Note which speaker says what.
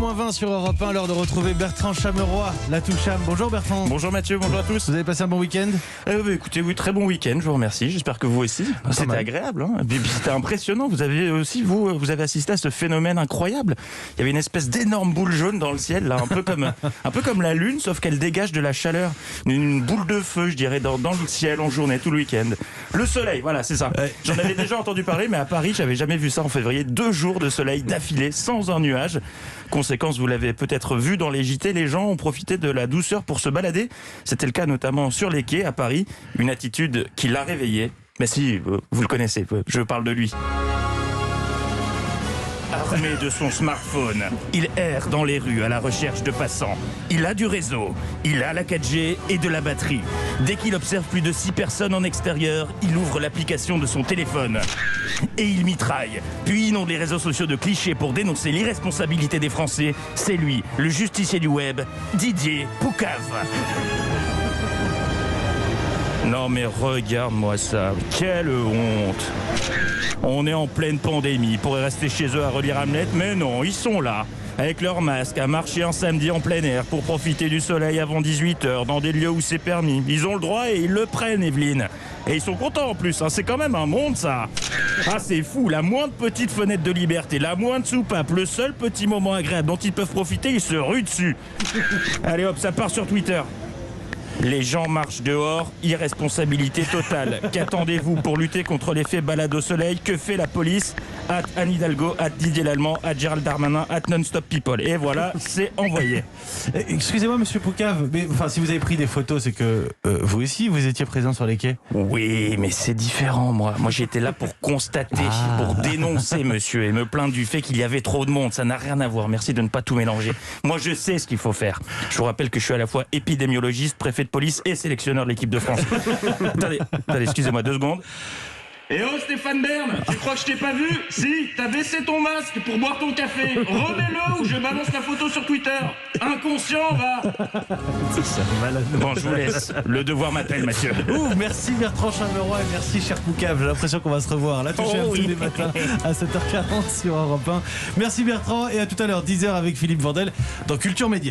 Speaker 1: 10h20 sur Europe 1, l'heure de retrouver Bertrand Chameroy, la Toucham. Bonjour Bertrand.
Speaker 2: Bonjour Mathieu, bonjour à tous.
Speaker 1: Vous avez passé un bon week-end ?
Speaker 2: Écoutez, oui, très bon week-end, je vous remercie. J'espère que vous aussi. C'était agréable, hein. Et puis c'était impressionnant. Vous avez aussi, vous avez assisté à ce phénomène incroyable. Il y avait une espèce d'énorme boule jaune dans le ciel, là, un peu comme la Lune, sauf qu'elle dégage de la chaleur. Une boule de feu, je dirais, dans le ciel en journée, tout le week-end. Le soleil, voilà, c'est ça. J'en avais déjà entendu parler, mais à Paris, j'avais jamais vu ça en février. 2 jours de soleil d'affilée, sans un nuage. Conséquence, vous l'avez peut-être vu dans les JT, les gens ont profité de la douceur pour se balader. C'était le cas notamment sur les quais à Paris. Une attitude qui l'a réveillé. Mais si, vous le connaissez, je parle de lui. Armé de son smartphone, il erre dans les rues à la recherche de passants. Il a du réseau, il a la 4G et de la batterie. Dès qu'il observe plus de 6 personnes en extérieur, il ouvre l'application de son téléphone. Et il mitraille, puis inonde les réseaux sociaux de clichés pour dénoncer l'irresponsabilité des Français. C'est lui, le justicier du web, Didier Poucave. Non mais regarde-moi ça, quelle honte. On est en pleine pandémie, ils pourraient rester chez eux à relire Hamlet, mais non, ils sont là, avec leur masque, à marcher un samedi en plein air pour profiter du soleil avant 18h, dans des lieux où c'est permis. Ils ont le droit et ils le prennent, Evelyne. Et ils sont contents en plus, hein. C'est quand même un monde ça. Ah c'est fou, la moindre petite fenêtre de liberté, la moindre soupape, le seul petit moment agréable dont ils peuvent profiter, ils se ruent dessus. Allez hop, ça part sur Twitter. Les gens marchent dehors, irresponsabilité totale. Qu'attendez-vous pour lutter contre l'effet balade au soleil? Que fait la police? Anne Hidalgo, Didier Lallemand, Gérald Darmanin, Non-Stop People. Et voilà, c'est envoyé.
Speaker 1: Excusez-moi monsieur Poucave, mais si vous avez pris des photos, c'est que vous aussi, vous étiez présent sur les quais?
Speaker 2: Oui, mais c'est différent, moi. Moi, j'étais là pour constater, pour dénoncer, monsieur, et me plaindre du fait qu'il y avait trop de monde. Ça n'a rien à voir. Merci de ne pas tout mélanger. Moi, je sais ce qu'il faut faire. Je vous rappelle que je suis à la fois épidémiologiste, préfet de police et sélectionneur de l'équipe de France. Attendez, excusez-moi 2 secondes. Eh oh Stéphane Bern, tu crois que je t'ai pas vu? Si, t'as baissé ton masque pour boire ton café. Remets-le ou je balance la photo sur Twitter. Inconscient, va. Bon, je vous laisse. Le devoir m'appelle, Mathieu.
Speaker 1: Merci Bertrand Chameroy et merci cher Poucave. J'ai l'impression qu'on va se revoir. La Toucham tous les matins à 7h40 sur Europe 1. Merci Bertrand et à tout à l'heure 10h avec Philippe Vandel dans Culture Média.